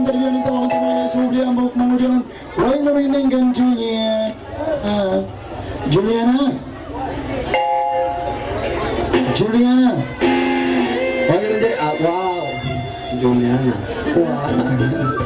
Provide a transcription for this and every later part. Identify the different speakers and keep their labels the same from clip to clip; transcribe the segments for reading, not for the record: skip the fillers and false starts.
Speaker 1: naman talaga nito ako tumulay sa uli ang buhok mangudian. Huwag naman inenggan Juliet. Juliana. Juliana.
Speaker 2: Huwag naman din, wow. Juliana. Wow.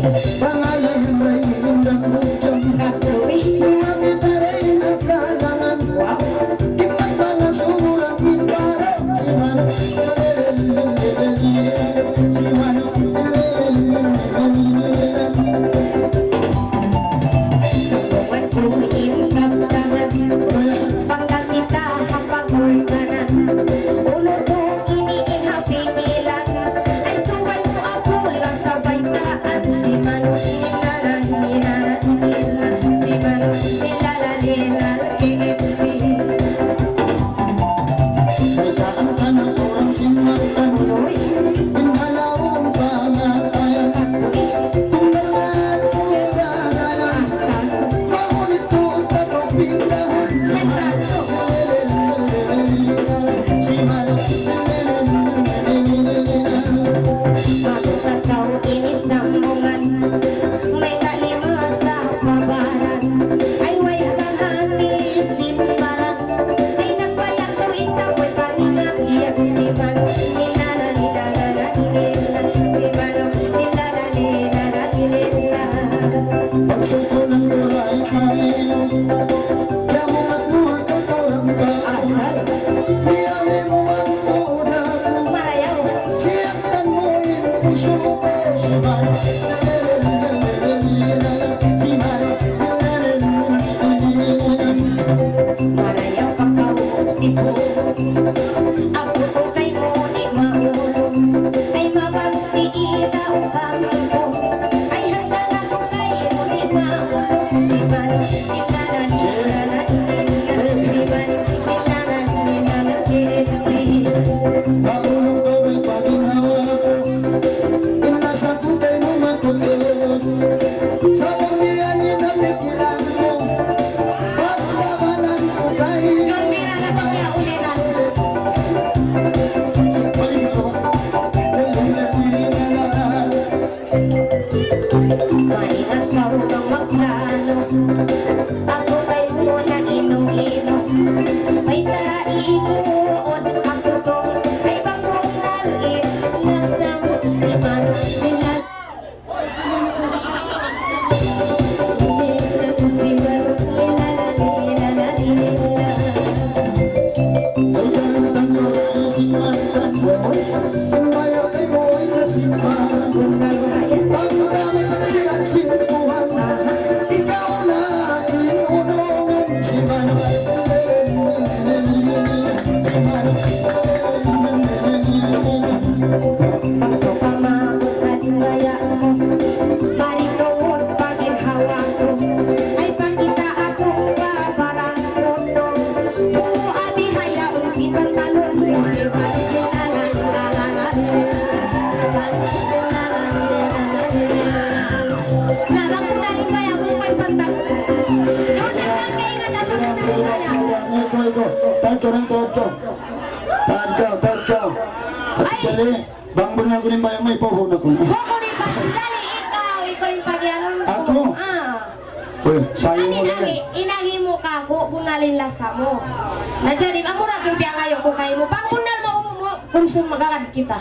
Speaker 1: Pangalan ay indang bujang
Speaker 3: Katuwi.
Speaker 1: Mga gitaray nagkalangan Kipat mga sumurang pipara Si Manong Si Manong
Speaker 3: Subukan ko inabdangan. Panggal kita hapagulganan. Ulo to iniinhapinilan. Ay suway ko ako lang sabay taan. Si Manong nilalalila. Si Manong nilalalila. KFC.
Speaker 1: May kaan ka ng orang simatan
Speaker 3: Uloy.
Speaker 1: Inhalawang pangatayan Tumbalan mura na
Speaker 3: Basta.
Speaker 1: Maunit ko at pindahan Si Manong Si Manong
Speaker 3: Matutakaw inisambungan. May kalima sa pabaran. Ay way hangahati simbaran. Ay nagbayag to isang may paningang iyak si Manong nilalalila. Si Manong nilalalila.
Speaker 1: Pagsuko ng gulay kanino Yamo at muha ka kurang ka
Speaker 3: Asal
Speaker 1: Niyali mo ang muna
Speaker 3: malayaw.
Speaker 1: Siyaktan mo yung puso ko Si Manong Si Manong
Speaker 3: Malayaw pagkausipo. Ako ko kay mo di maulong. Ay mabans di itaw kampo. Ay hanggang ako kay mo di maulong. Si Manong nilalalila. Si Manong nilalalila. KFC.
Speaker 1: Maulong ka may paginawa ko Inasa ko kay mo matutulog Sa pamilyanin na pikiran mo Pagsamanan ko kay
Speaker 3: Gambira na pag yaulinan.
Speaker 1: Paligid ko ba?
Speaker 3: Maingat ka hukang magplano. Ako kay mo na inom-inom. May tainuod ako tong ay bangkong nalit lasam si Manong nilal. Si Manong nilalalila.
Speaker 1: Ay kalitang ko ay singatan Ang bayaw kay mo ay nasimpan
Speaker 3: Kagayan
Speaker 1: Pagkakama sa siyang sinukuhan Ikaw na inunungan Si Manong Si Manong
Speaker 3: Pagso pa makukaliwaya mo. Marinoon pagirhawa ko. Ay pagkita akong babarang kondo. Buati hayaon pipantalon mo. Si Narang ko na rin bayan mo kay pantalon. Doon na lang kayo na nasa pantalon.
Speaker 1: Iko Tadko ng tadko Tadko At kali Bang bunga ko ni Maya may pahon ako
Speaker 3: Boko ni Pasidali, ikaw yung pagyanon ko.
Speaker 1: Ako? Uy, sayang mo lang yan
Speaker 3: Inagi mo ka ko, bunalin lasa mo. Nandiyan, amo na yung piang ayaw ko kayo mo. Pang bunal mo, kung sumagalan kita.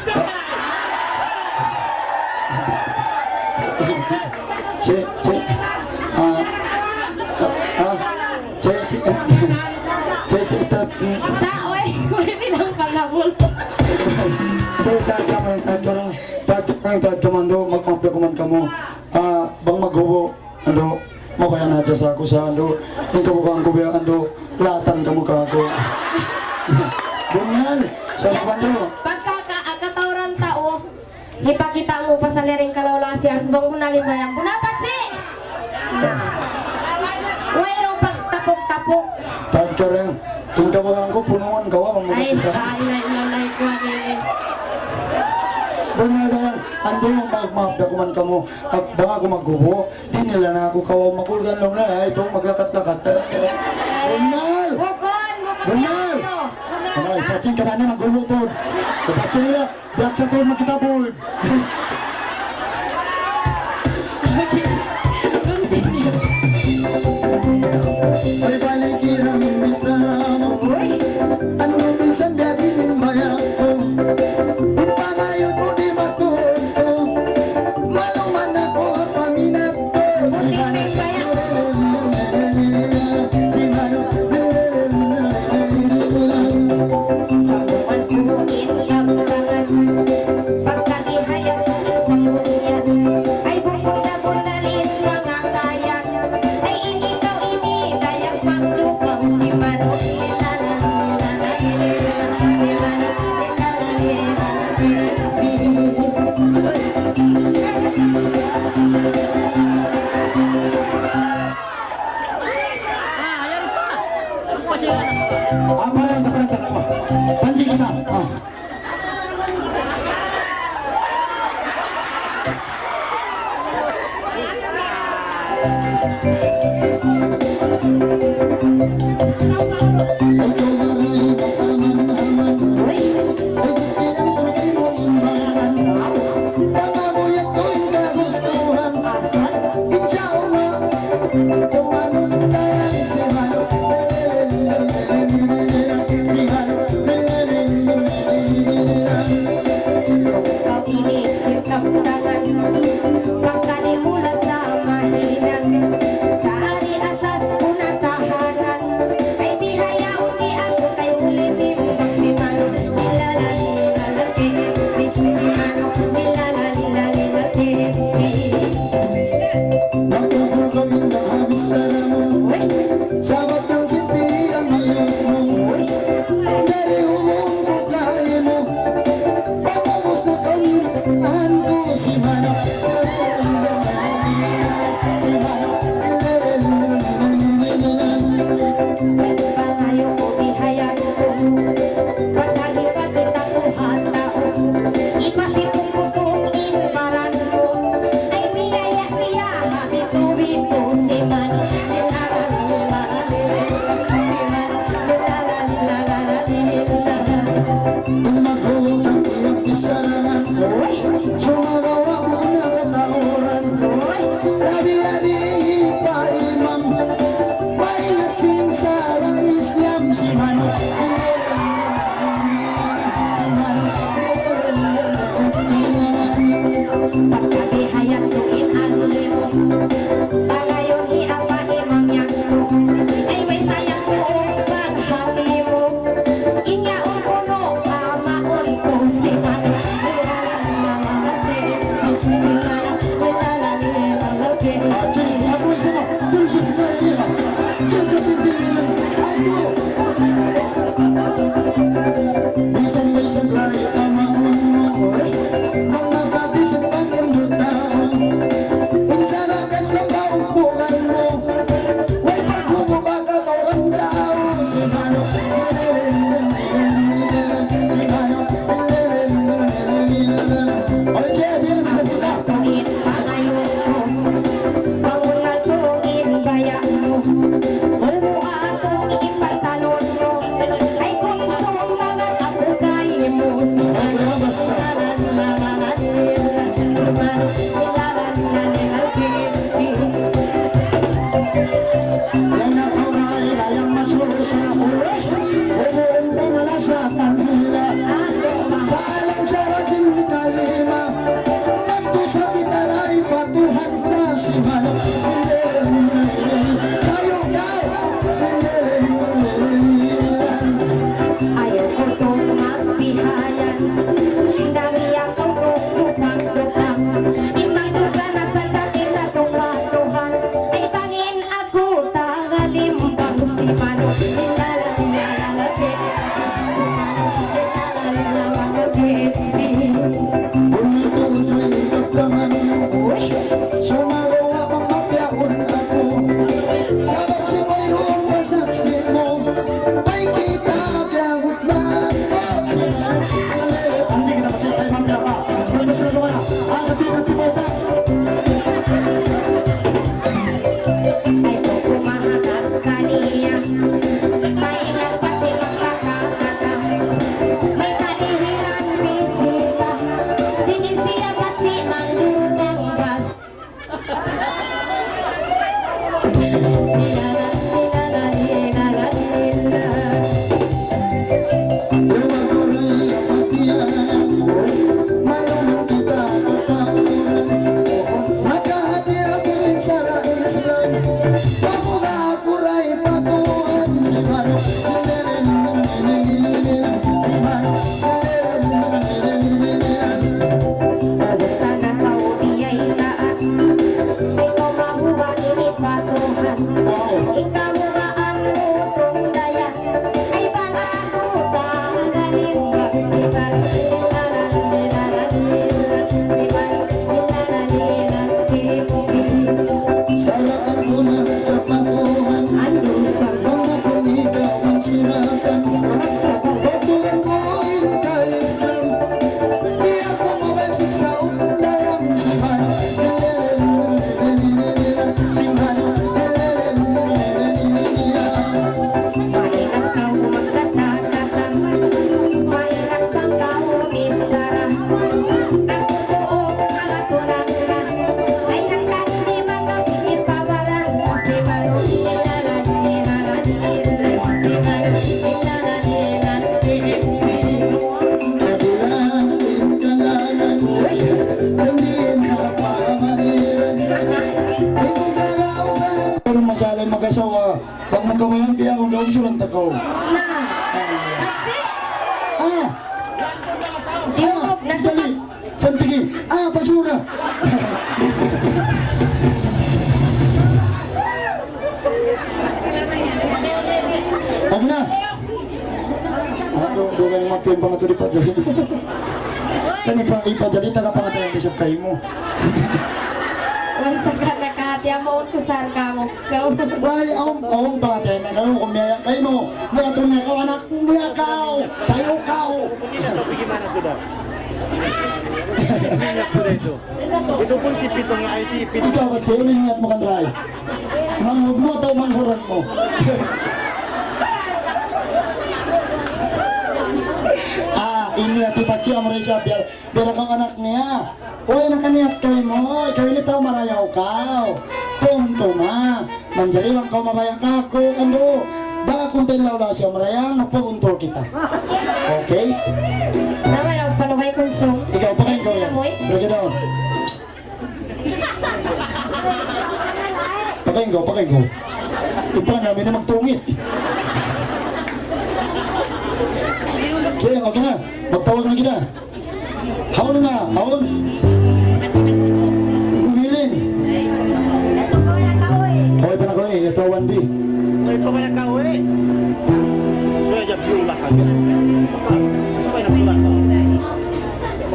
Speaker 1: Che
Speaker 3: Sa, oy, kung bilang pangabol.
Speaker 1: Tadko man do magmapya ko man kamo bang maghubo ando mabaya na sa ako sa ando yung kabukang ko biya ando latan kamo ka ako bungal sa bando
Speaker 3: Pagkakatauran tao, ipakita mo pa sa liring kalawlasian, bang bunalin bayang. Bunapat si! Wayrong pagtapok-tapok.
Speaker 1: tadko rin yung kabukang ko punuan kawa
Speaker 3: Ay,
Speaker 1: mamagkita
Speaker 3: alay ko eh.
Speaker 1: bungal kaya ando yung magmapya ko man kamo baka ko maghubo di nila na ako kawa makulgan lang na itong maglakat-lakat bungal
Speaker 3: Bukon!
Speaker 1: Bungal! Ano, ipatsin ka na na maghubo to ipatsin nila biyak sa to magkitabol ay balikiram bisa mo
Speaker 3: Uy!
Speaker 1: ano bisan dabitin bayan ko di pa ngayon mo di matuon ko maluman ako
Speaker 3: Ikaw inisip kaptangan, pagkanimula sa mahinag, sa ari atas una tahanan, ay di hayaw ni ako kay ulimim kag si Mano, nilala nilala KFC, si Mano, nilala nilala KFC.
Speaker 1: Sabot ng sinti ang hayop mo. Dari humong ko kaya mo. Pangamos na kawiran ko si Mano. Si Mano.
Speaker 3: Pagpanayo ko bihayan ko, pasagi pa kita ko hatao, ipasipong ko kong inbaran ko, ay biyaya siya habito-bito si Mano, nilala nilala si Mano, nilala nilala nilala.
Speaker 1: Maghuhot ang iyong isarangan. Sumagawa mo na katauran. Labi-labi ipaimam. Maingat sing sarang Islam si Mano. Si Mano.
Speaker 3: Pagkabihayan ko inanli mo, pangayon iapa imam yan ko, ay may sayang ko paghati mo, inyaon ko no, amaon ko si Mano, si Mano,
Speaker 1: Así, aprovechemos. Dulce que está de arriba. Dulce que está de arriba. Ay, no. Bisan-bisan kaya tamahon mo. Mga pati sa pag-indutaon. Insana kas lang paupuan mo. Way pagbububaga ka ang tao. Si Mano. Si Mano. Oye, che, diyan na sa kita.
Speaker 3: tuwin pangayon ko, pangunal tuwin bayan mo, umuha akong ipantalon mo, ay kung mga kapugay mo si Mano, si Mano,
Speaker 1: Yang nakuray layang masuro sa ulo. Umuunta na lang sa tanghila. Sa alam sa rasin kalima. Nagtusa kita na ipatuhan na si Mano. Sayo daw.
Speaker 3: ayaw ko itong magbihayan, dami akong lupang-lupang, imang ko sana sa dating na tungatuhan, ay bangin ako tagalimbang si Mano, nilala nilala KFC, si Mano, nilala nilala KFC.
Speaker 1: Bumituloy kaptangan mo. Sumagawa kang mapyaon ako. Sabang si mayroong masaksi mo. Ay kita agawit na ako si Mano. Anjing kita macam kay mamya pa. Profesor Lona, ang katikan si Mota.
Speaker 3: Ay ko kumahanap kaniya, maingat pa si magkakakata, may kanihilan bisita, sige siya pa si Mandugang Bas.
Speaker 1: Ako mo yan, kaya akong gawin sulang takaw.
Speaker 3: Na. Taksi.
Speaker 1: Ah!
Speaker 3: Di mo, nasa
Speaker 1: Sali! Santigi! Ah, basura! Ako na! Doon yung mapiyan pa nga ito di pa dyan. Kani pa ipajalita ka pa nga tayo bisap kayo mo.
Speaker 3: Wala sa kanakati, amaon ko sar ka mo.
Speaker 1: Why, awang pa tayo na kayo kumiyaya kayo mo. Ngayon niya ka anak niya kao. Sayo kao.
Speaker 4: Bagaimana sudah? Minyak sudah itu. Itu pun si pitong ay si pitong.
Speaker 1: Ikaw ba siya, miniyat mo kan ray. Manghud mo ataw manghuran mo. Ini ati pachi amre siya biar kang anak niya. Oy nakaniat kay mo, ikaw ini taw marayaw ka. Tumtuma, manjari lang kau mabayang kako ando. Baka kung tinlawla siya marayang magpabuntol kita. Okay?
Speaker 3: Naman ang palugay kong song.
Speaker 1: Ikaw pakain ko yan.
Speaker 3: Amoy?
Speaker 1: Balik down. Pakain ko. Ipa namin na magtungit. Sige, okay na. Magtawag na kita. Haon na, haon. Umiling. Okay pa na ko eh. Ito 1B.
Speaker 4: Ay pa man ka uwi. Sudah jam pula kan. Supaya nak sudah.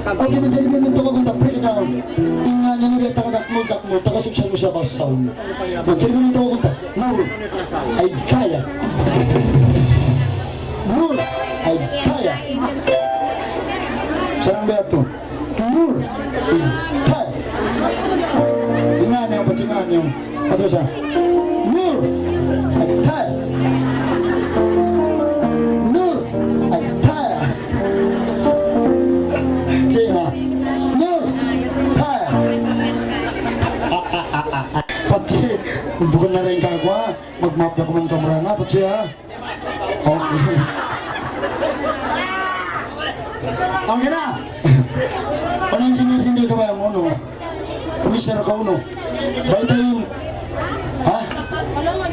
Speaker 1: Okay, magdali ka nito kung tapos ka daw. Inga niya nila takadakmo, takasipsya mo sa basaw. Magdali ka nito kung tapos. Nur, ay kaya. Nur, ay kaya. Sarang beto. Nur, ay kaya. Inga niya, patsingan niya. Maso siya. Nur, ay kaya. Nur, ay kaya. Cina, Nur, kaya. Pati, bukan na rin kagwa. Mag-map na kumang kamera nga, pati ha. Okay. Okay na. Ano yung sinil-sinil ka ba yung uno? Commissioner ka uno. Baita yung... Ha?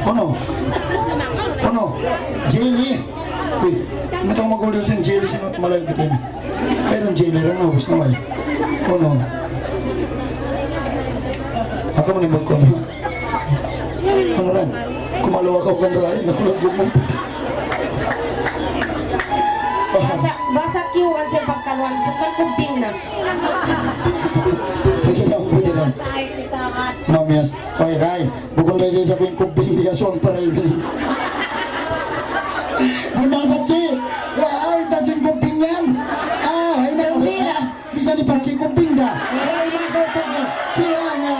Speaker 1: Uno? Jelly? Uy, matang mag-order sa jelly sa malayo kita yun. Mayroon jelly rin na, bus na may. Uno? Ako mo nimag ko na. Ano rin? Kumalo ako kan rai, nakulag mo.
Speaker 3: Basa kiwan sa pagkaluan. Bukan kumping na.
Speaker 1: Kita ko pwede rin. Mamias, okay kay, bukod na siya sabihin kubing di aswang para hindi. Bunang patsi! Wow, itajin kubing yan! Ay na, bisa ni patsi kubing da! Ay, ito, siya nga!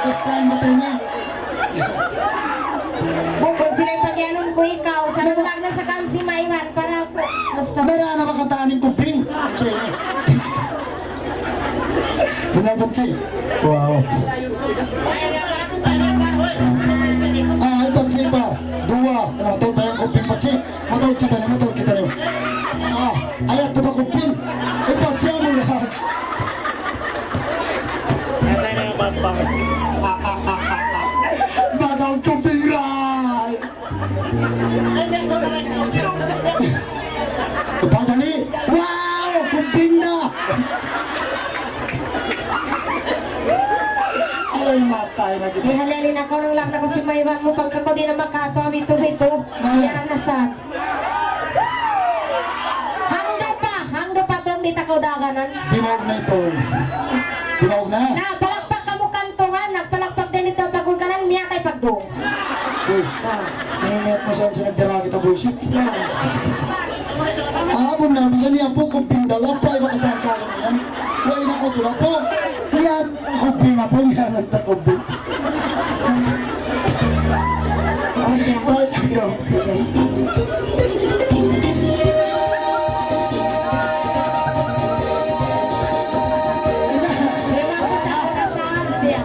Speaker 1: Basta mo tayo na.
Speaker 3: Bukod sila yung pagyanon ko ikaw. Sarap lang na sa kansi maiwan para ako. Basta.
Speaker 1: Mera na makatanin kubing! Siya. Bunang patsi! Wow! Ay, patsi pa! Dua! Matawag pa yung kubing patsi! Matawag kita niyo! Ayat to pa kubing! Ay, patsi mo lahat!
Speaker 4: Natay na yung bampang.
Speaker 1: Matawag kubing ray! Ipajali! Wow! Kubing na! Ay, matay na kita!
Speaker 3: Ihalalin ako ng lang na ko si maiwan mo. Pagka ko di na makato, ito. Yan na sa. Hangdo pa tong di takaw daganan.
Speaker 1: Dinawag na ito. Dinawag na.
Speaker 3: Na, palakpak ka mo kantungan. Nagpalakpak din ito pagul ka ng miyakay pagdong.
Speaker 1: Uy, ninit mo saan siya nagdara kita bullshit. Abon na, bisa niya po kung pindala pa, iba katangkalan mo yan. Kuhay na ko tula po. Yan, kubing nga po, yan ang takubing. Right, go.
Speaker 3: Lima ko sa kasam siya.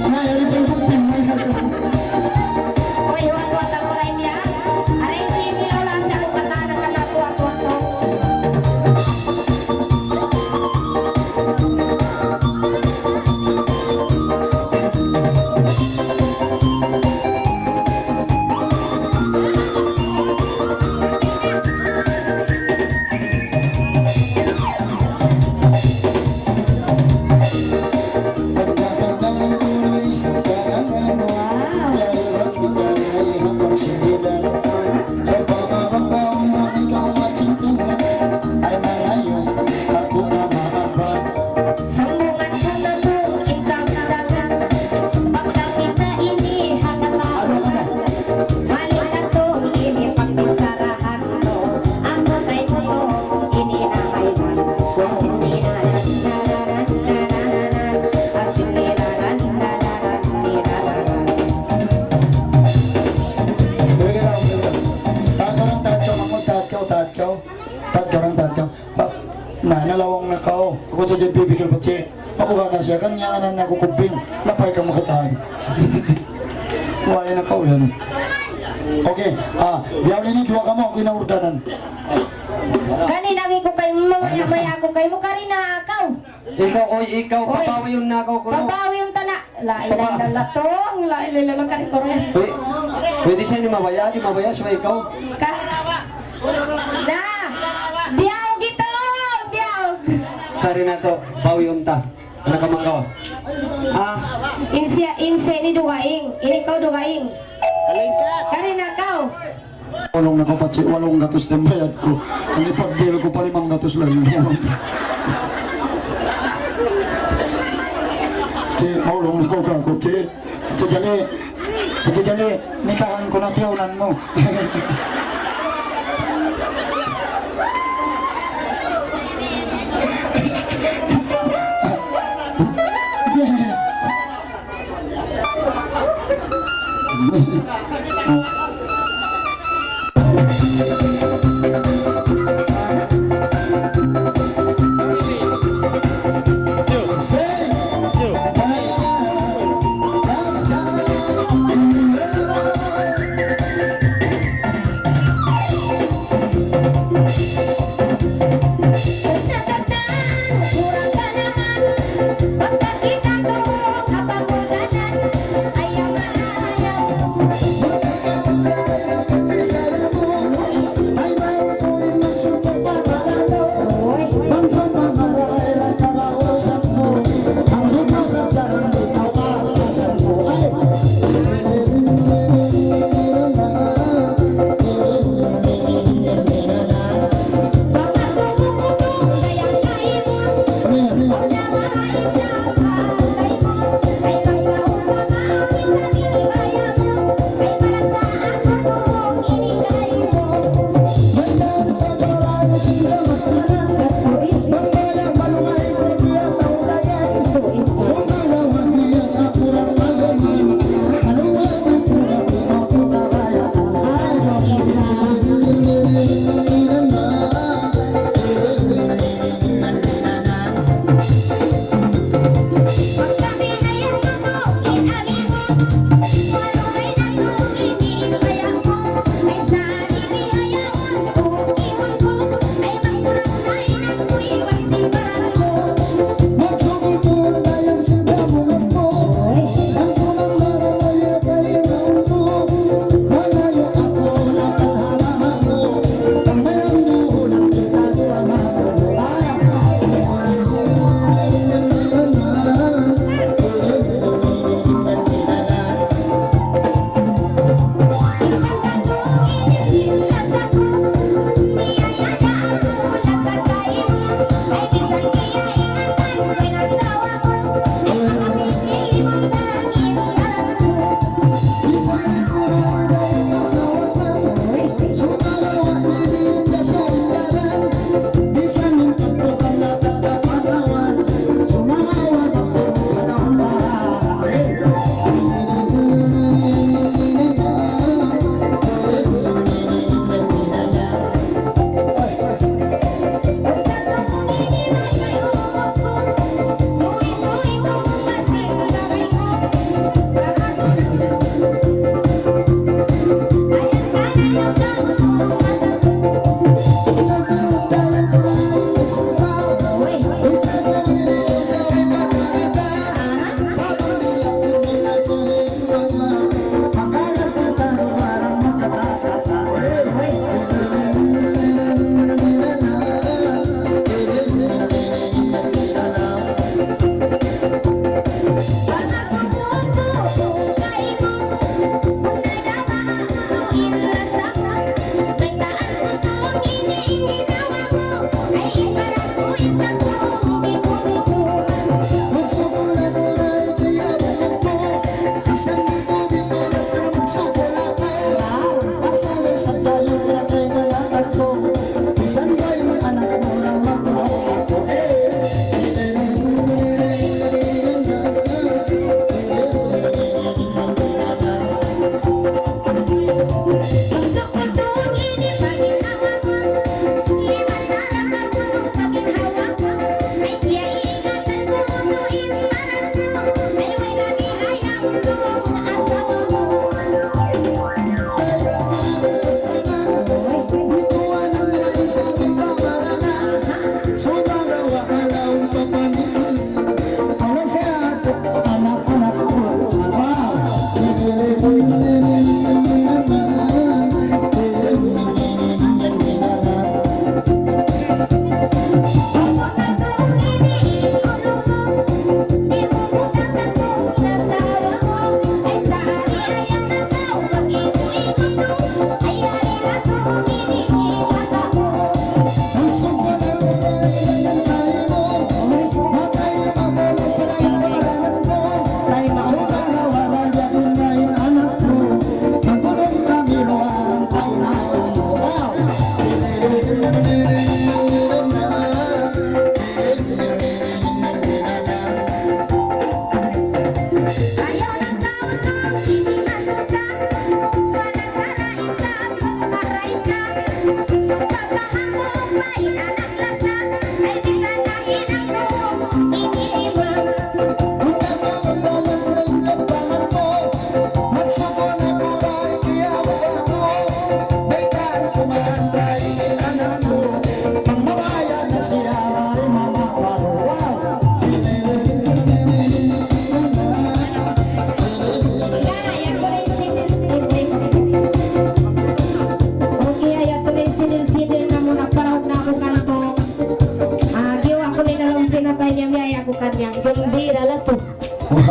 Speaker 1: Ngayon, ito yung kubing mo yan.
Speaker 3: Oy, huwag ako rin niya. Aray, hindi wala siya kung katanan ka na tuwa-tuwa to.
Speaker 1: ko sa dyan pipikil pa che. Mabuga na siya, kanya nga na nakukubing. Lapay kang makatahan. Wala na ka, yan. Okay, biyawin ni dua ka mo, kinaurtanan.
Speaker 3: Kanina ko kay mamaya ako kay mo karina akaw.
Speaker 2: Ikaw, oy, ikaw,
Speaker 3: Oy.
Speaker 2: papawi yung nakaw ko. No?
Speaker 3: Babawi yung tana. Lailay na latong, lailay lang kani ko rin.
Speaker 2: Uy, pwede siya ni mabaya, so ikaw.
Speaker 3: Ka. Na. Biyaw gito, biyaw.
Speaker 2: Sari na to, pawi unta. Anak ka makaw.
Speaker 3: Inse ni dugaing, ini kau dugaing.
Speaker 4: Kalingkat!
Speaker 3: Karina kau.
Speaker 1: Walong na ko pa che, 800 na bayad ko. Ang ipag-bill ko pa 500 lang. Che, maulong na ko ka ko, che. Che jali, nikahan ko na tiyawnan mo. Say,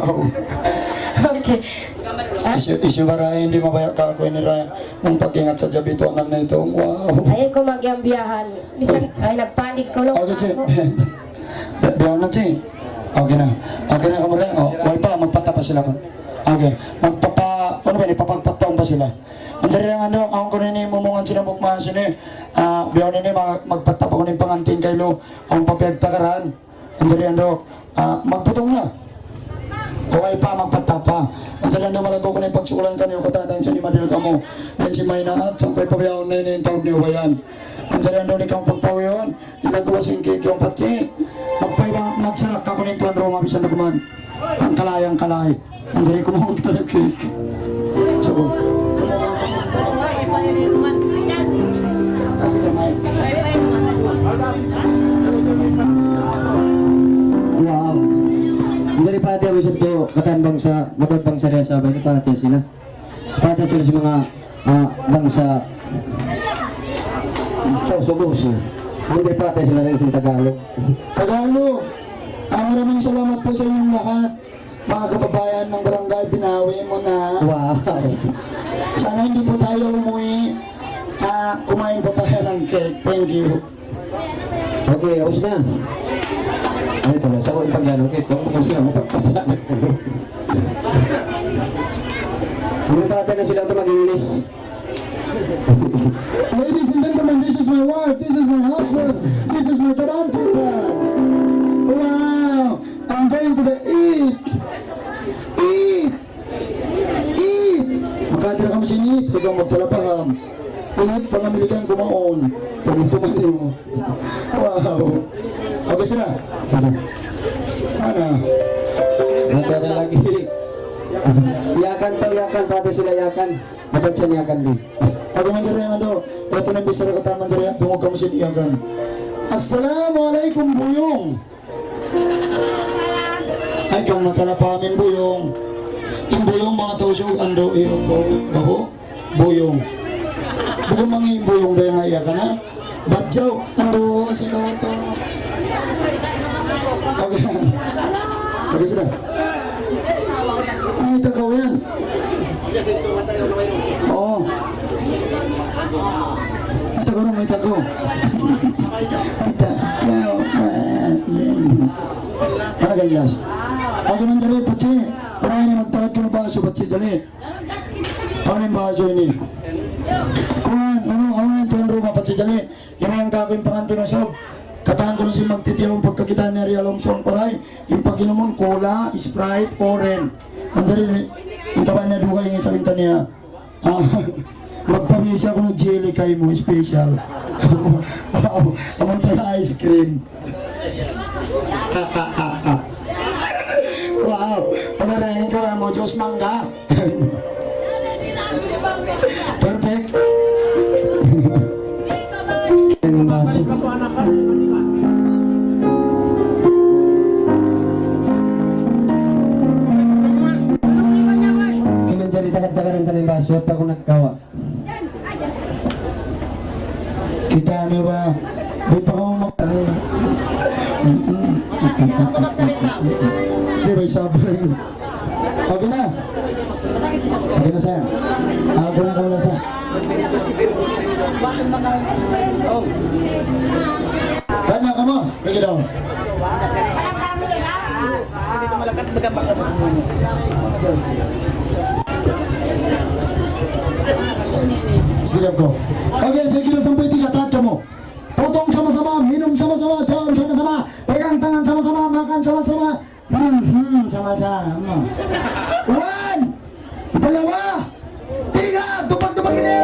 Speaker 1: Wow.
Speaker 3: Okay. Ah,
Speaker 1: Isyo para hindi mabaya ka ako ni Raya. Ang pag-ingat sa jabito anak na ito. Wow.
Speaker 3: ayaw ko magyambiyahan. Bisan, ay nagpanik ko lang
Speaker 1: Okay, Che.
Speaker 3: ako.
Speaker 1: Doon na, Che. Okay na. Okay na, kamura. O, wala pa, magpata pa sila. Okay. Ano ba, ipapagpataon pa sila. Ang sarili ng ano, ang kunin ni mumungan sila mukmaso ni. Biyaw ni magpata pa kunin pangantin kay Lo. Ang papagtakaran. Ang sarili ano, magputong na. Okay pa, magpata pa. Ang sarili ano, malago ko na yung pagsukulan ka niyo katatan siya ni Madil ka mo. Yan si Mayna at sampay pabiyaw na yun yung tawag niyo ba yan. Ang sarili ano, di kang pagpaw yun. Ilagawa siyang cake yung patsi. Magpaibang, magsarak ka kunin tuwan Roma, bisan na kuman. Ang kalayang kalay. Ang sarili kumawag ka ng cake. So, kasi kamay.
Speaker 2: Wow. Hindi pati ang isip to katambang sa rin sa abay. Pati sila. Pati sila sa mga bangsa. Sugos. Hindi pati sila rin sa Tagalog.
Speaker 1: Tagalog, maraming salamat po sa inyong lahat. Mga kababayan ng barangay, binawi mo na.
Speaker 2: Wow.
Speaker 1: Sana hindi po tayo umuwi. Kumain po tayo ng cake. Thank you.
Speaker 2: Okay, ayos na. Ay, ito na. Sa ko ipagyanong kito. Kung sila mapagpasanak ko. Hindi pati na sila ito mag-English.
Speaker 1: Ladies and gentlemen, this is my wife. This is my husband. This is my tarantula. Wow. I'm going to the eat. Eat. Eat. Makatira kami sa init. Ikaw magsalapaham. Eat, pangamilikan kumaon. Pagituman mo. Wow. Okay sila. Ano?
Speaker 2: Mata na lagi. Yakan to, yakan. Pati sila yakan. Matag siya niyakan din.
Speaker 1: Ako man sila yung ano. Ito na bisara kataman sila. Tungog kami sa iyagan. Assalamualaikum buyong. Ay kang masalapamin buyong. Yung buyong mga tusog ando iyo to. Bako? Buyong. Bukan mga imbuyong dahil nga iyakan ha. Badyaw. Ando si Toto. Okay. Okay sila. Ay tagaw yan. Oo. May tago rin, may tago. Ano galyas? Ako man jali, patsi. Parang ini magtawad ko ng baso, patsi jali. Ano yung baso ini? Kuhan, ano yung tuwan ruma, patsi jali. Yan ang gagawin pangantin ng sob. Katahan ko na si magtitiyawang pagkakita ni Ariel Omsong Paray. Yung pag-inumon, cola, Sprite, oren. Ang sarili, yung tawa na duha yung isang niya. Magpamisi ako ng jelly kay mo, special. Wow, amon pala ice cream. Wow, panarahin ka mo, Diyos mangga. Perfect.
Speaker 2: Ang baso. Kinanjari takad-takaran sa ng baso at ako nagkawa.
Speaker 1: Kita ano ba? Di pa ako Di ba isabay? Okay na. Okay na sa'yo. Ako na ka sa. Tanya ka mo. Bring it down. Sige ko. Okay, sige na sampay tiga tato mo. Potong sama-sama, minum sama-sama, jalan sama-sama, pegang tangan sama-sama, makan sama-sama. Sama-sama. One, dalawa, tiga, tupak-tupak ini.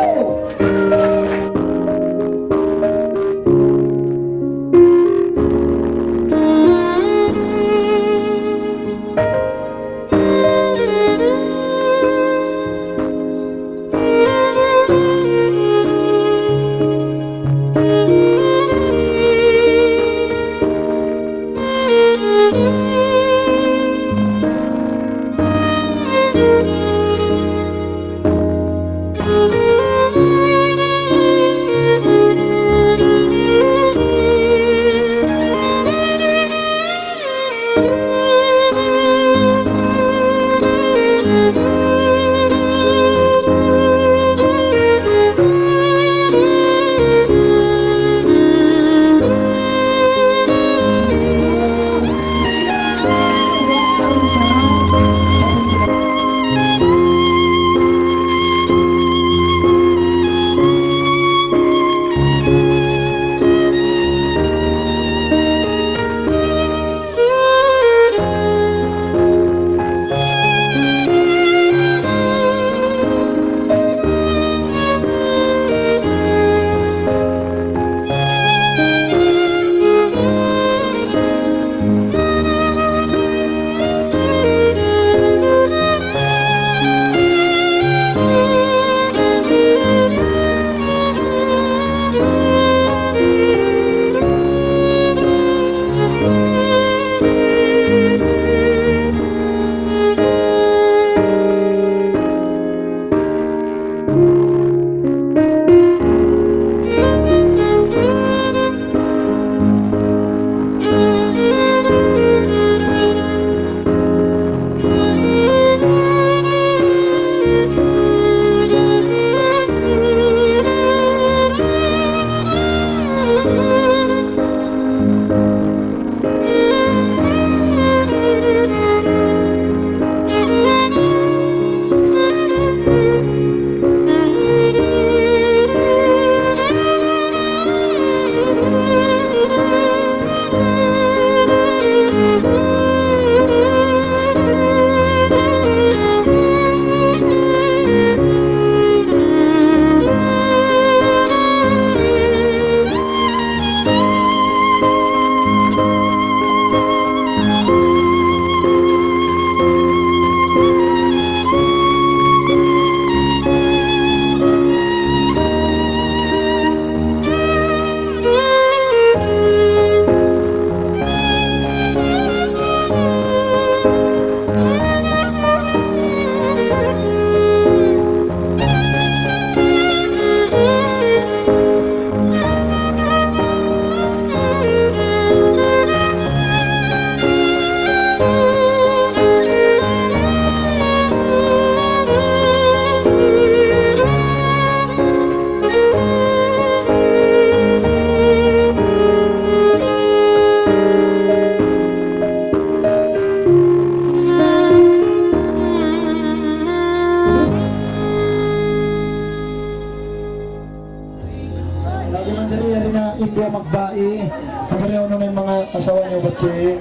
Speaker 1: na Indo magbai. Ang sariyaw na yung mga asawa niyo batse.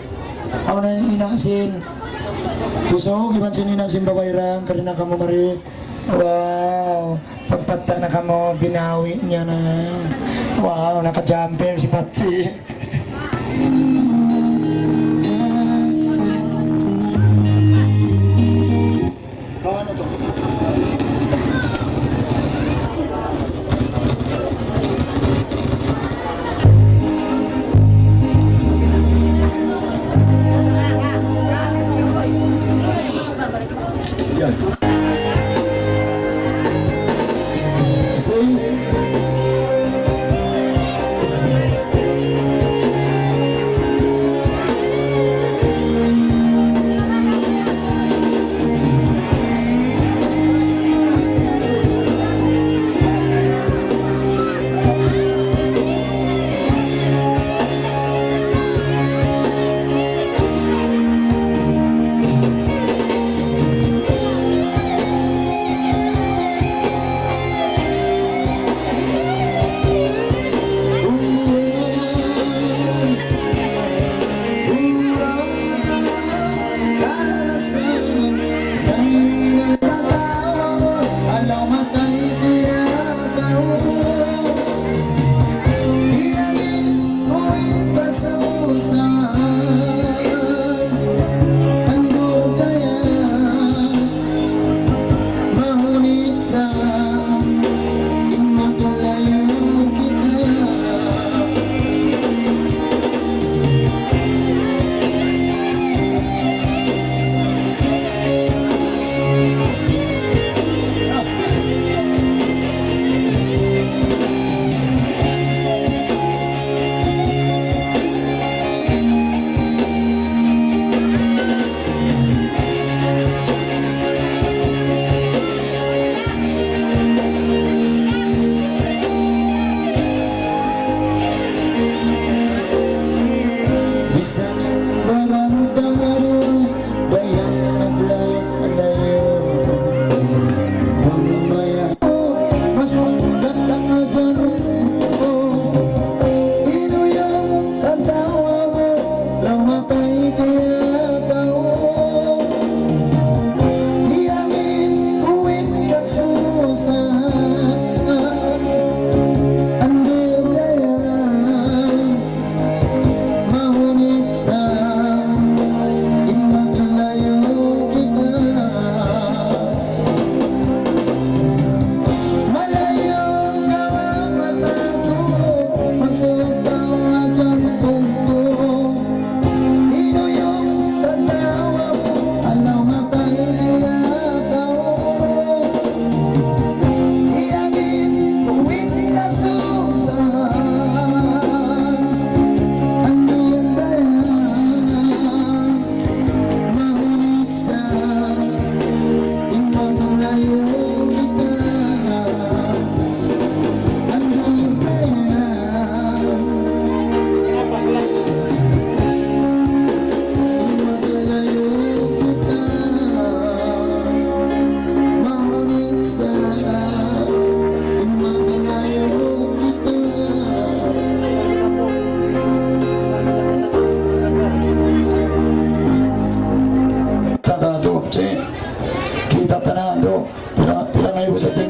Speaker 1: Ako na yung inasin. Puso, iban sin inasin babayrang, karina ka mo mari. Wow, pagpata na ka mo, binawi niya na. Wow, naka-jumper si Batsi. Ano to? Yan. See?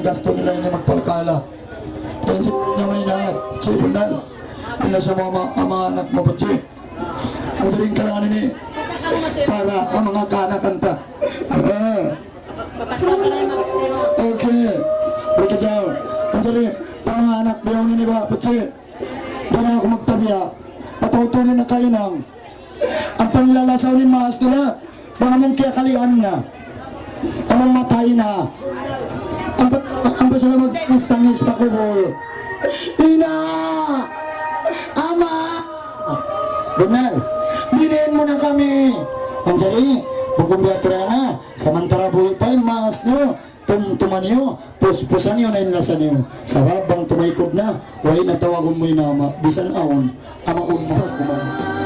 Speaker 1: gasto nila yung magpalkala. Dahil sa na may lahat, sa ipunan, nila sa mga anak mo ba, Che? Ang saling kailangan ni para ang mga kanakanta. Okay, break it down. Ang saling, ang mga anak bayaw ni ba, Che? Doon ako magtabiya, patutunin na kayo ng ang panlalasaw ni Maas nila, mga mong kiyakalian na, ang matay na, ang basala magmastangis pa kubol. Ina! Ama! Benar, bilhin mo na kami. Anjali, bukumbiatra na, samantara buhay pa yung Maas nyo, tumtuman nyo, puspusan nyo na yung lasa nyo. Sa habang tumaykod na, huwag natawagon mo yung nama, bisan aon, ama mo kumama.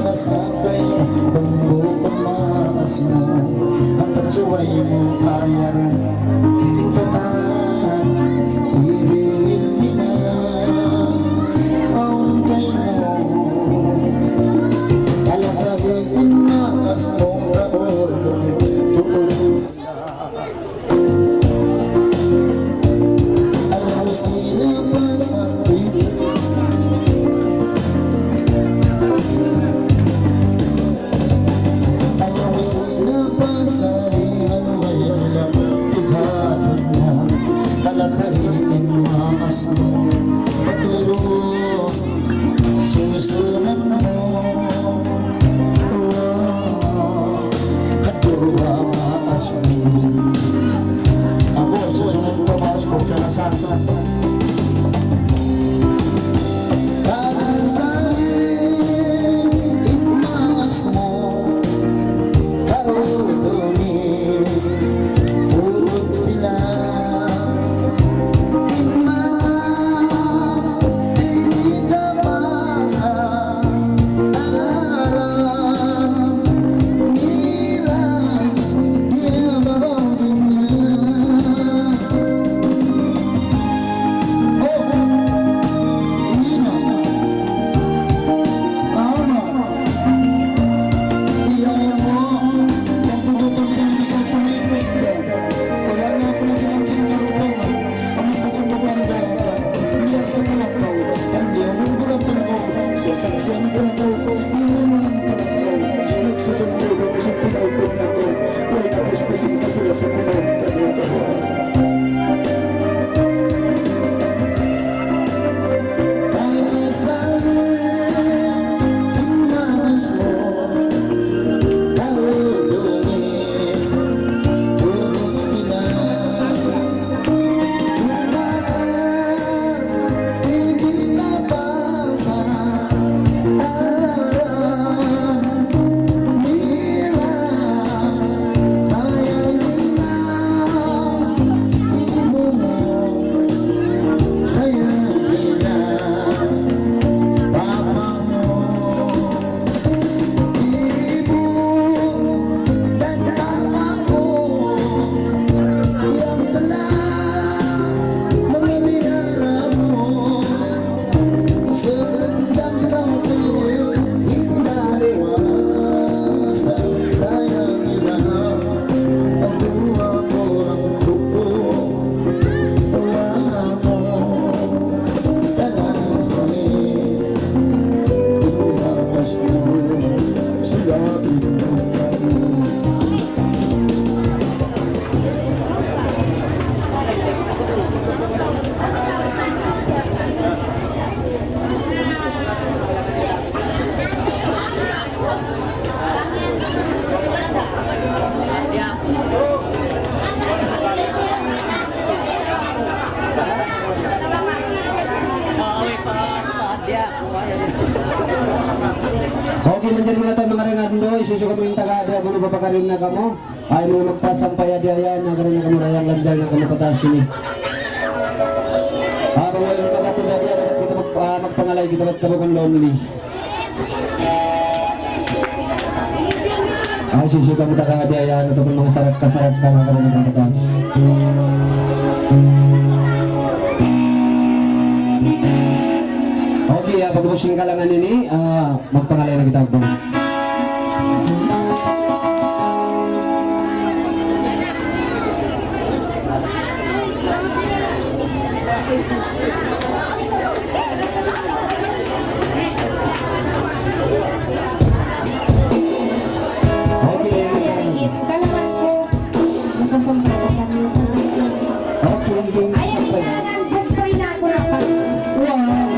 Speaker 1: masakay kung bukong maas mo ang katsuway mo ayaran ingkatan irin nila ang kayo kalasahin maas mo kaulong tuulong sila alam sila masakit kalasahin maas mo paturo susunan mo kadua maas mo ako ay susunod ko maas ko kalasahin kalasahin maas mo kaulungin urot sila saksiyan ko na ko, iwan mo lang pala ko. Nagsusundo ako sa pinay ko na ko. Huwag kapuspusin ka sila sa pinay ko. Kaya sa'yo, inaas mo, kaulungin, tulog sila. Hindi na basa
Speaker 2: Okay, mandiyan mo na ito mga ringando, isusuka mo yung taga-ada, kung napapakarin na kamo, ay mo magpasampay adiayan, na karin na kamo rayang lanjal na kamo patasin ni. Habang ngayon magkatunda diya, dapat kita magpangalay, kita magtabukang lonely. Ay, susuka mo taga-adiayan, ito pong mga sarap-kasarap ka na karin na kamo patasin. Okay, pag-busing ka lang nini, magpangalay na kita po. Okay,
Speaker 3: Kalaman ko, nakasampay ka kami.
Speaker 2: okay,
Speaker 3: Ay, ang kailangan buktoy na ako na pas.
Speaker 2: wow!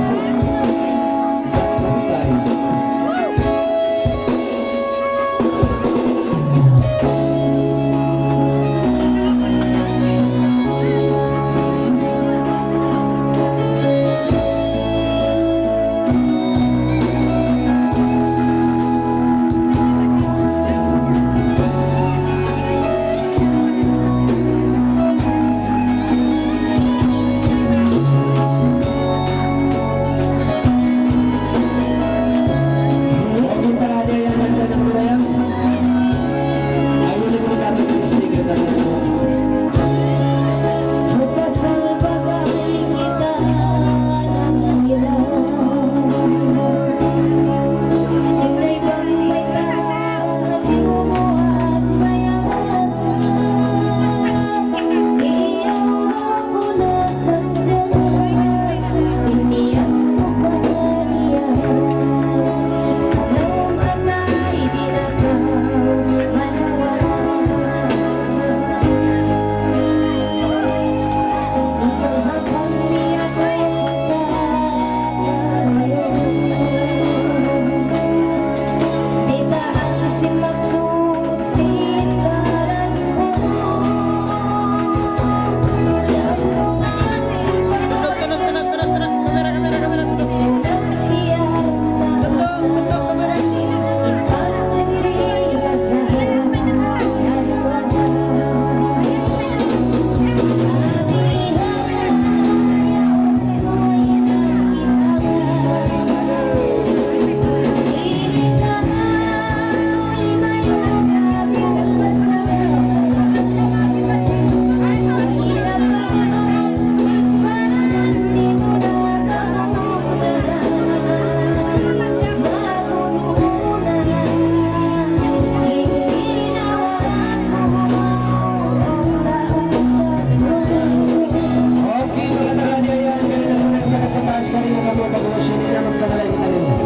Speaker 2: sino niya magkamalay kita nito.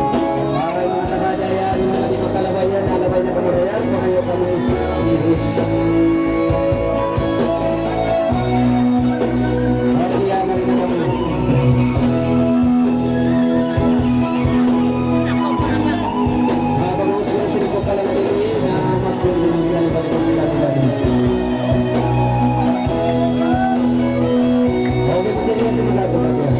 Speaker 2: Para mga taga-dayan, mga di magkalabayan, nalabay na kamurayan, pangayo kami sa Diyos. Kaya na rin kami. Habang sino ko pala na din na magkulong yan, balik ko nila nila. Okay, hindi rin natin magagawa.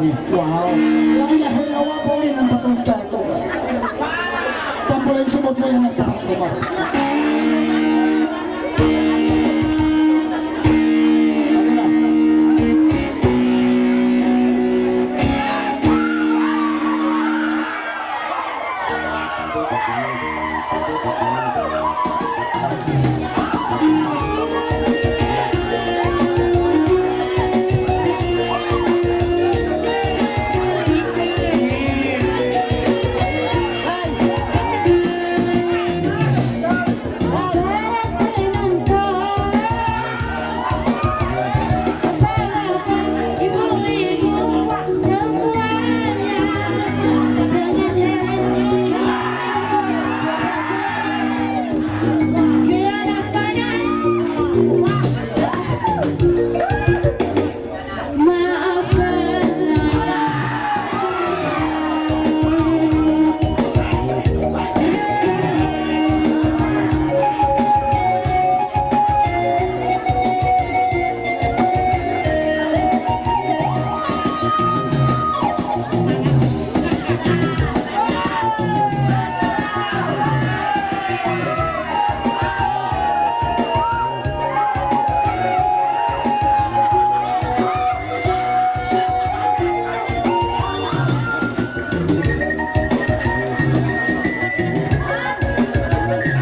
Speaker 1: ini. Wow. Lahi-lahi lawa po rin ang patungka ko. Tampulan sumot mo yan nagpapakita. Ako na.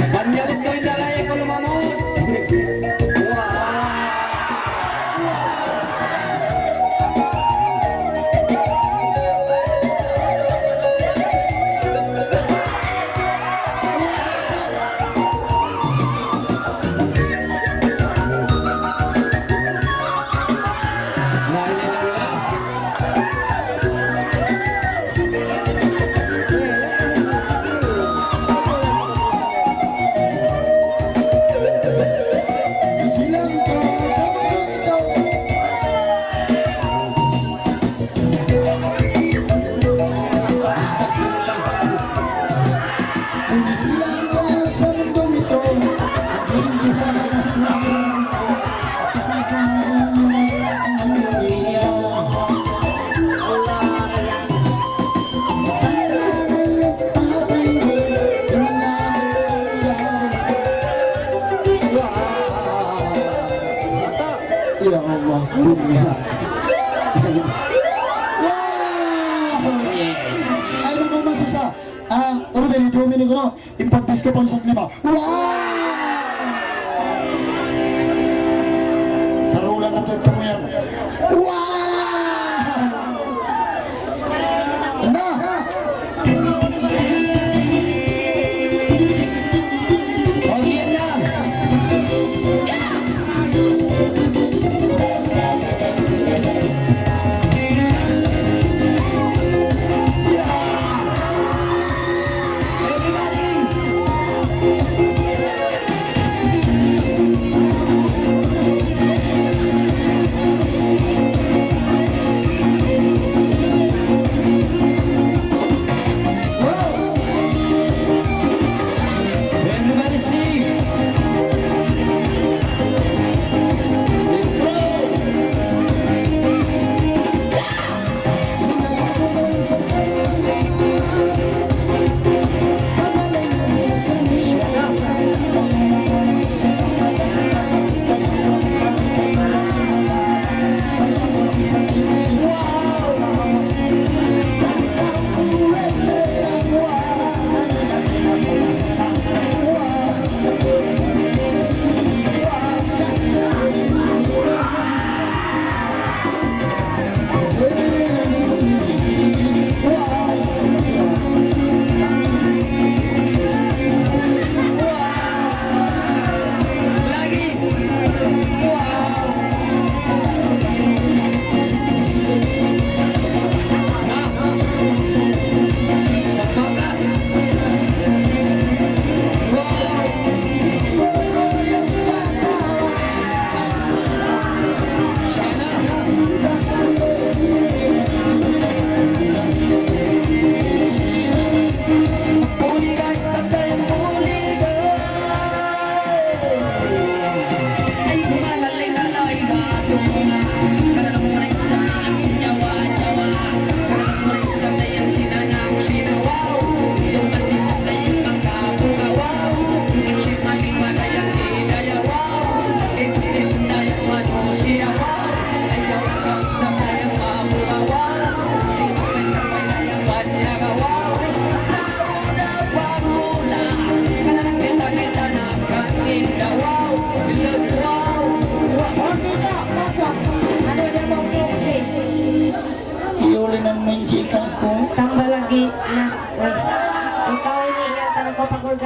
Speaker 2: Panjabot ko yung daraya ko lumamot.
Speaker 1: Silang ka sa mundo ito. Hindi silang ka sa mundo ito. Hindi ka Ya Allah, dunia. Wow!
Speaker 2: Yes.
Speaker 1: Ay, naku, masasa. Ruben, ito uminig ko, no? Impagtis ka po sa klima. Wow! Tarulan na ito, ito mo yan. Wow! Na!
Speaker 2: Okay na. Everybody.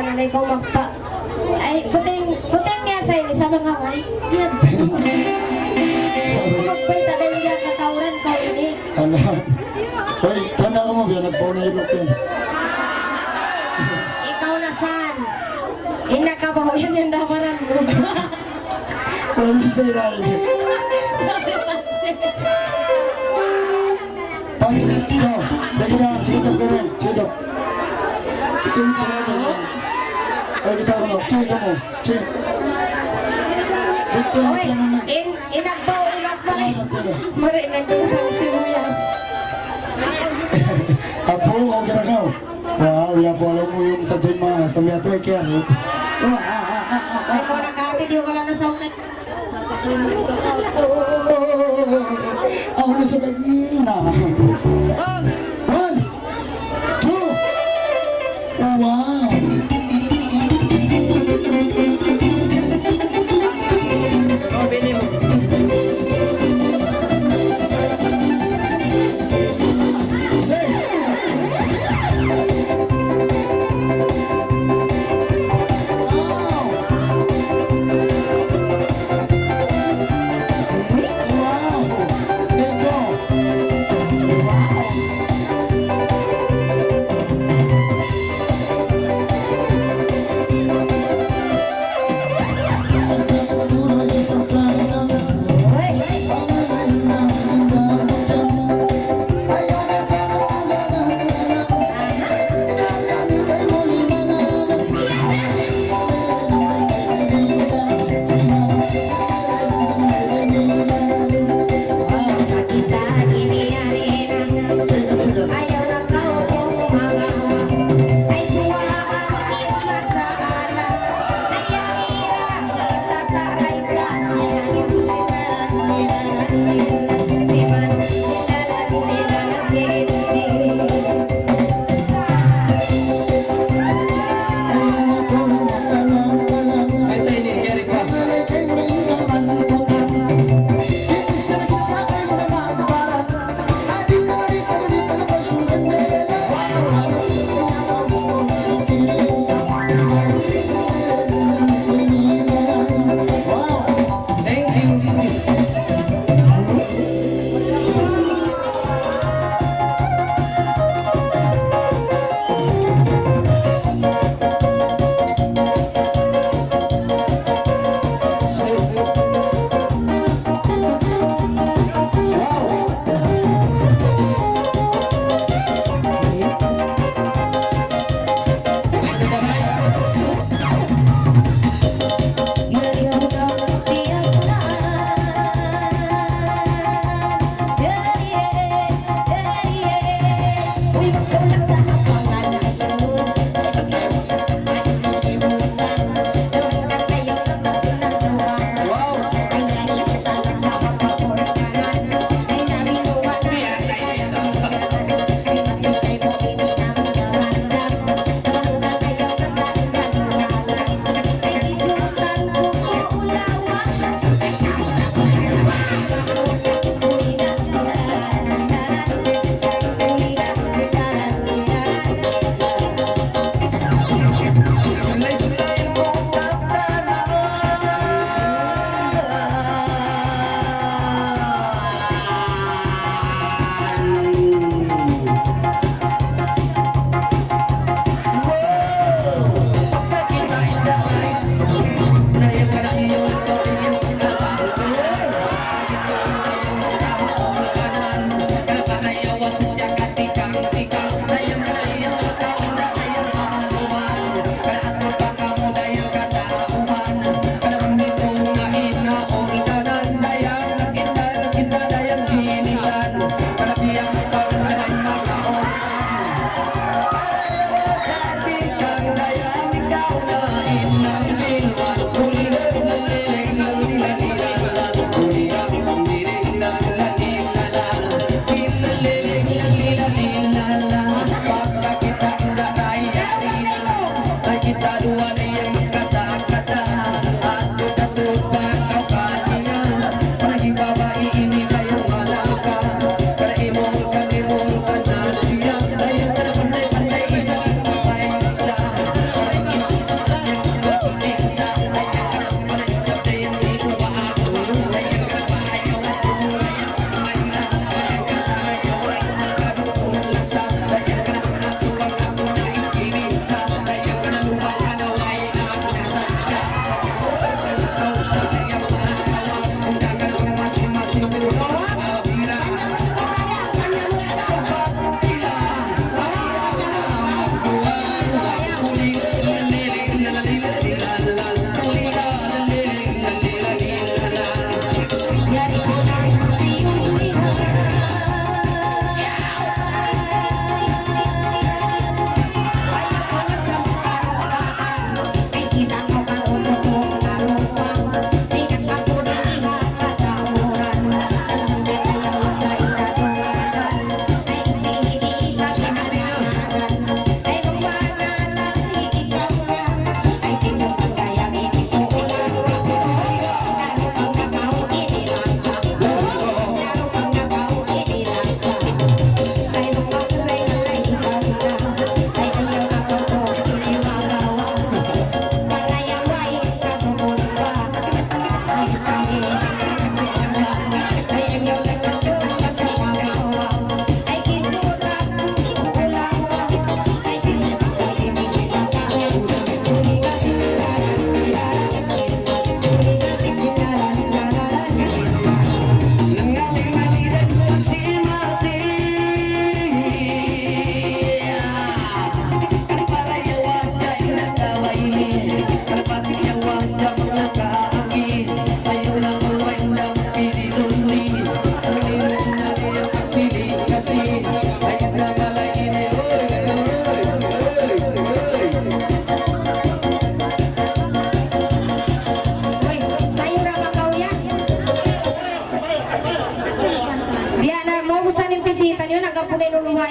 Speaker 3: na ikaw magpa. Ay, puting niya sa isa mga kay. Yan. Magpaita dahil yan katawran ko ini.
Speaker 1: Ala. Hoy, tanda ka mo, biya nagpauna ilok yan.
Speaker 3: Ikaw na san? Inakabaw yan yung damaran mo.
Speaker 1: Walang sa ilalim. Pag, ikaw, lagi na, chikap ka rin, chikap. Ito yung talaga. Ay, kita ka na, chikap mo, chik. Dito na
Speaker 3: Oy,
Speaker 1: ka naman.
Speaker 3: inakbaw ilok pa rin. Mari nagkurang sibuyas.
Speaker 1: Apo, okay na ka. Wow, ya po alam mo yung sa J Mas, pamiyato ay kaya.
Speaker 3: Ikaw nakatid yung ka lang na sakit.
Speaker 1: Ako na sa na. 1, 2, wow.
Speaker 4: Oh, bini mo.
Speaker 1: Say. Wow. Wow. Ito. Wow. Isang klaro lang.
Speaker 3: Uy,
Speaker 1: Ayaw na parang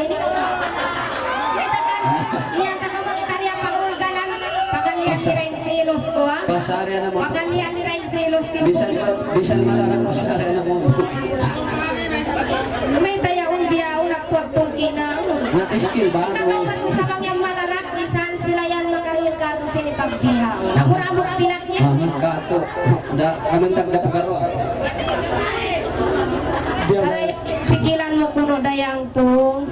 Speaker 3: ini. Iya ta ka makitariya pagulganan. Pagalian ni Rain Selos ko ha.
Speaker 2: Pasarya na mo.
Speaker 3: Pagalian ni Rain Selos ko.
Speaker 2: Bisan malarang pasarya na mo.
Speaker 3: May tayaon biyaon nagtuwag-tungki na.
Speaker 2: Na-skill ba?
Speaker 3: Sa kapasusabang yung malarak, isan sila yan makaril ka doon sinipagbihaw. Namura-mura pinat niya.
Speaker 2: Kato. Kamantag na pagaro.
Speaker 3: Aray, pigilan mo kuno dayang to.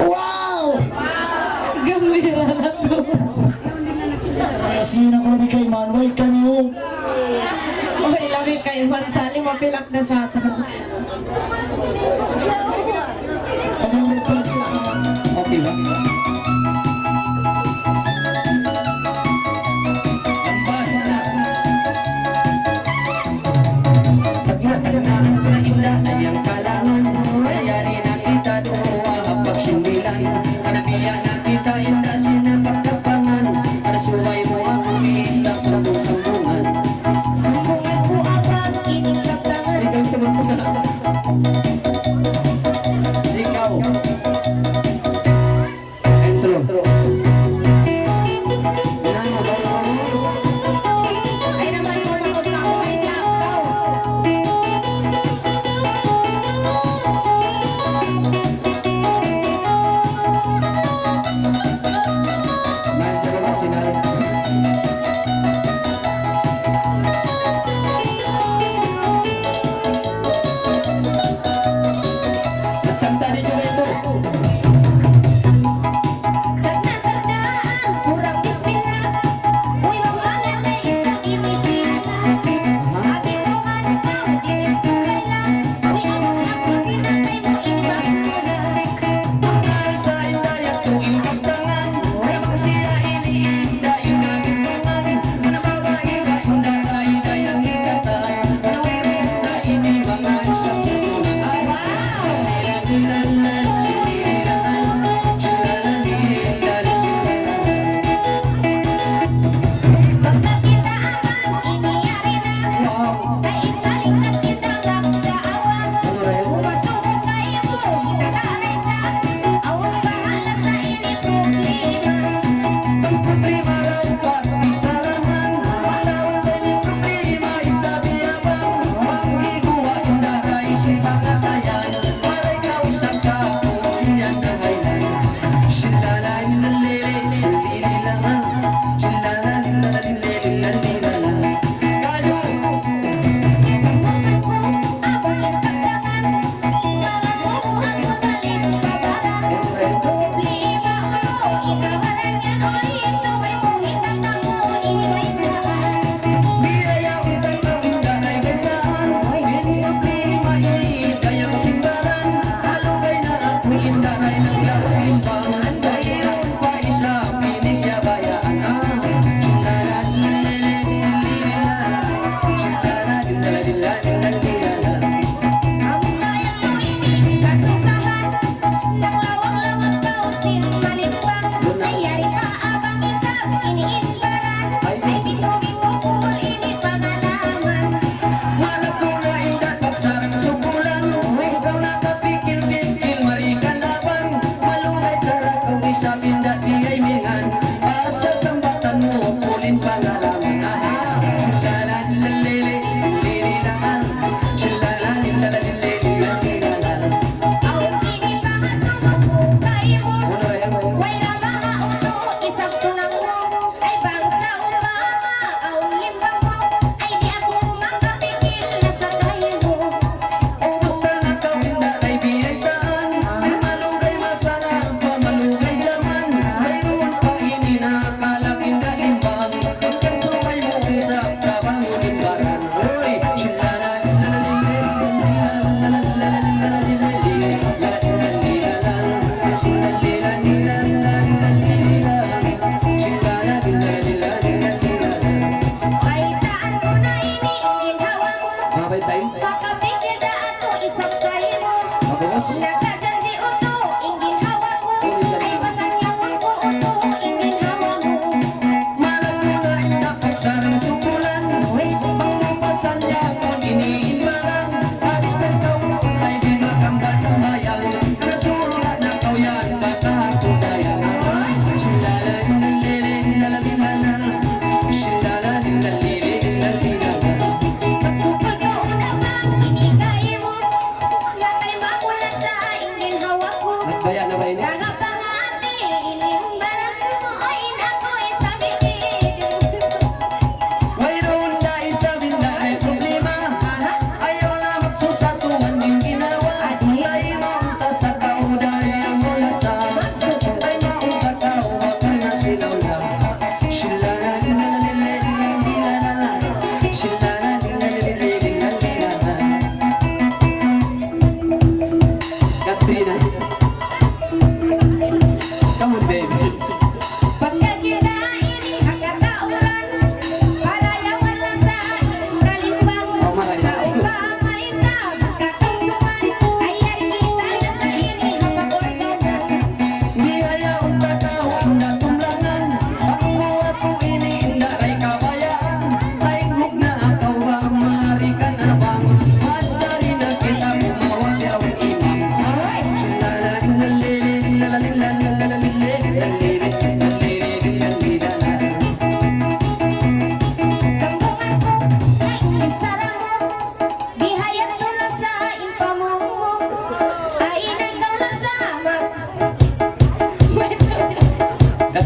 Speaker 1: Wow!
Speaker 3: Gambira na to.
Speaker 1: Sino ko nabi kay Manway kami yung
Speaker 3: Uy, labi kayo mansali, mapilak na sa atin.
Speaker 1: anong request na
Speaker 2: Okay ba?
Speaker 3: Sambungan ko ang inyong kaptangan.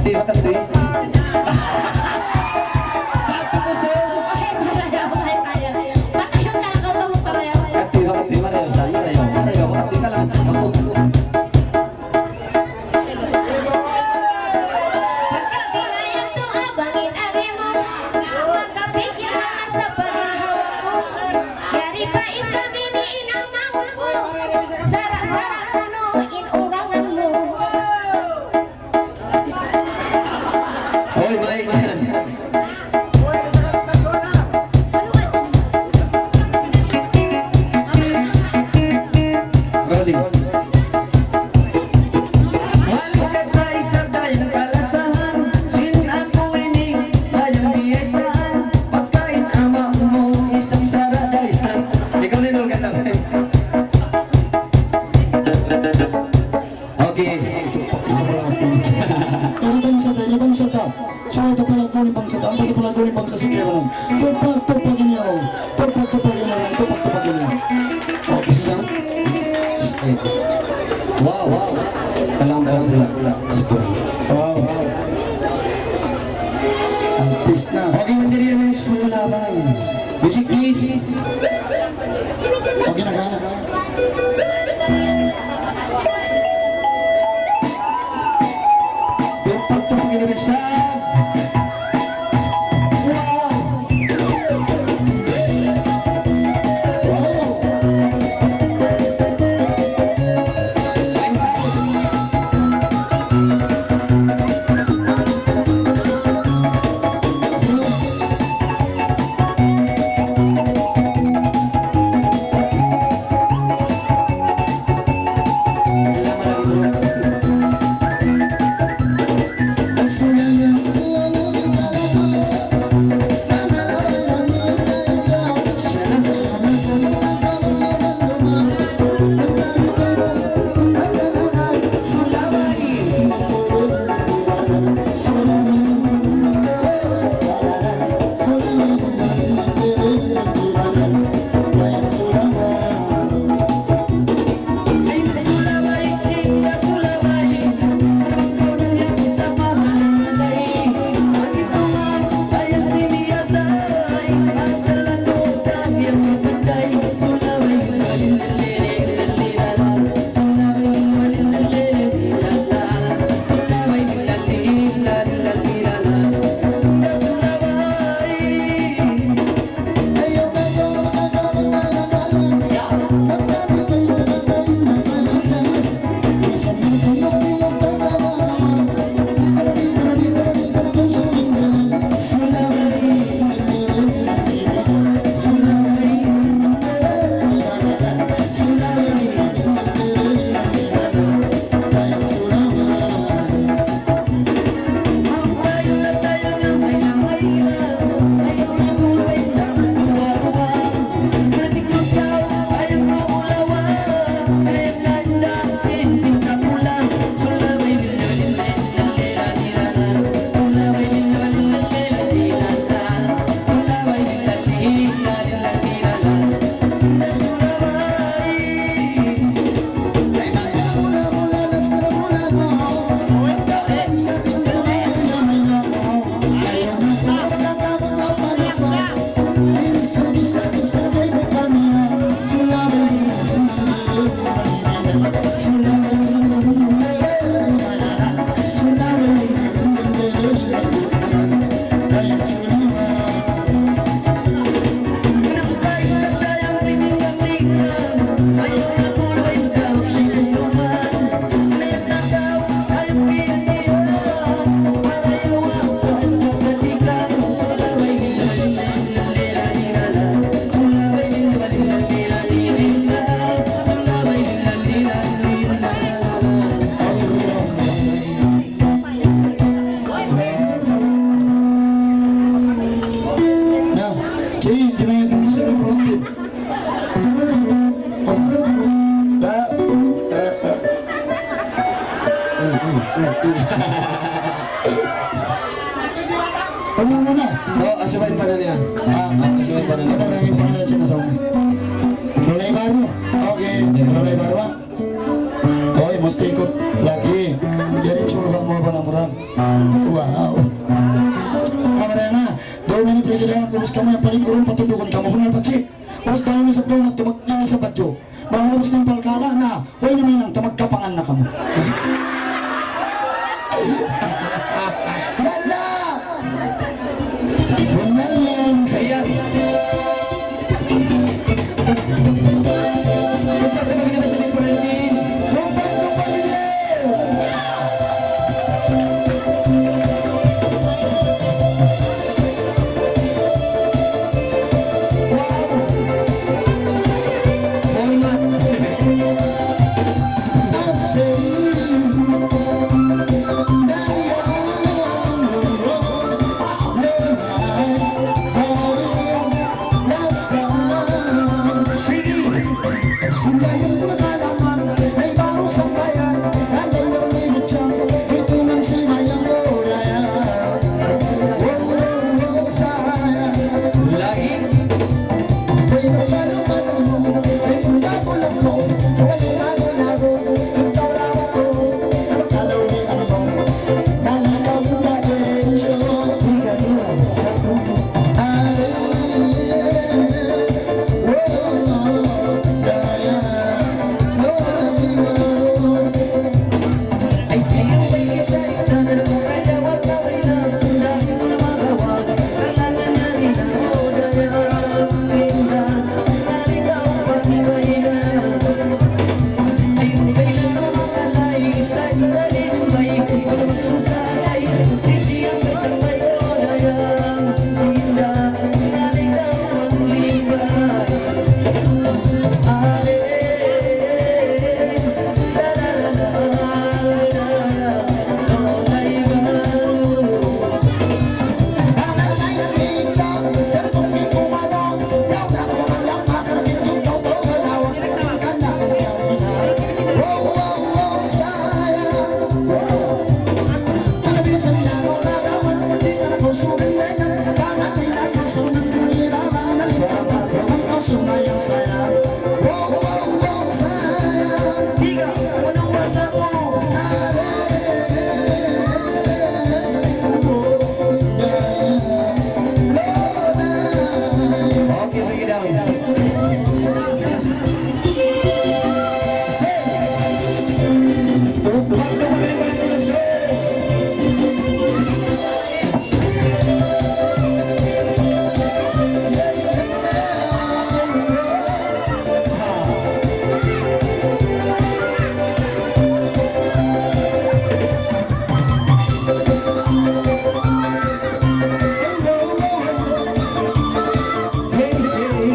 Speaker 2: Kati ba kati? Kati ko sir.
Speaker 3: Ay, parayaw, ay, kaya. Matayo na ako to, parayaw.
Speaker 2: Kati ba kati? Marayo saan? Marayo. Marayo. Kati ka lang. Ako.
Speaker 3: Pagkabigayan to, abangin ari mo. Magkapigyan na sa paghahawa ko. Yari pa isa miniin ang mawag ko. Sara-sara kuno, inugangan mo.
Speaker 2: Hoy, baik na yan. Rolling. Malikat na isang dayang kalasahan, sin ako ini, bayang biyaitaan, pagkain ama mo, isang saradayan. Ikaw na yung ganda. Okay.
Speaker 1: Ini bangsa ka. Suara tu pala ko ni bangsa ka. Ang pala ko ni bangsa sa kaya lang. Tupak niya o. Tupak niya lang. Tupak niya.
Speaker 2: Okay, Susan. Wow. Talang pula.
Speaker 1: Wow. Artist na.
Speaker 2: Okay, mandiri naman yung sumulabay. Music please.
Speaker 1: Okay na ka.
Speaker 2: Tupak naman sa... Wow!
Speaker 1: Tanong mo na.
Speaker 2: Oh, asubahin pa na niya. Asubahin pa na niya.
Speaker 1: Ano na yung pangalan siya na song? Rolay Baro. Okay, Rolay Baro ah. Okay, mesti ikut lagi. Jadi curang mo ba na murang. Wow. Kamera na, daw ini perkiraan kurus kamu yang paling kurang patulungan kamu benar pacik. Terus daw ni sa plong tumak ni sa badyo. Bangurus ng palkala na, way naman ang tamagkapangan na kamu. Yan na! Bunal yan!
Speaker 2: Ayan. Kapag naman naman sa may Valentin.
Speaker 1: Lupat ng pamilya!
Speaker 2: Format.
Speaker 1: I say Sundayan ko nakalaman, may baro sa bayan, alay ng minutyan, ito ng simayang oraya. Oh, sayang.
Speaker 2: Lain.
Speaker 1: May pagkaluman mo, may indakulang mo, walang lago-lago, ikaw lang ako, kalawin mo, nalakaw mo na diretsyo, hingga sa tubo.
Speaker 2: Ay siyang may isa-isa na nakakayawat na kailan dahil mo na magawa. Kailangan na rin ako dahil minsan naligaw pag iba-iba. Ay kailan mo makalay, isa-isa rin may kulong susalay. Sisiyang may sabay ko dahil minsan naligaw pag libay.
Speaker 1: Sumayang saya, wow, wow, wow, saya.
Speaker 2: Tiga, unang wasa ko. Okay, bring it down. Pagka magaling pa rin tulos. Hey, hey.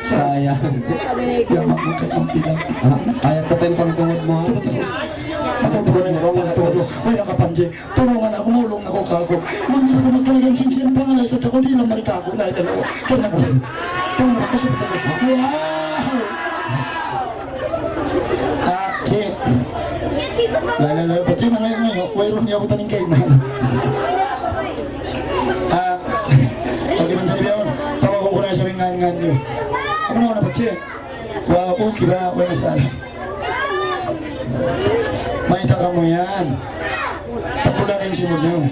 Speaker 2: Sayang.
Speaker 1: Ya, mamukat ng pilang.
Speaker 2: Ayaw to yung pangtungod mo.
Speaker 1: May nakapanji, tulungan ako, mulong ako kako. Hindi ko magkalagang sinsin pangalay sa tako, di lang marikago na dalawa. Kaya na ako sa pilang. Wow! Che. Lala, pati na ngayon, wayroon niya ako taning kayo na. Okay man sa nibiyon, tawagong ko na sa ringan-ngan niyo. Ako na ako na pati. Wow, okay ba? Wala sana. May taka mo yan. Tapulan na yung simod niyo.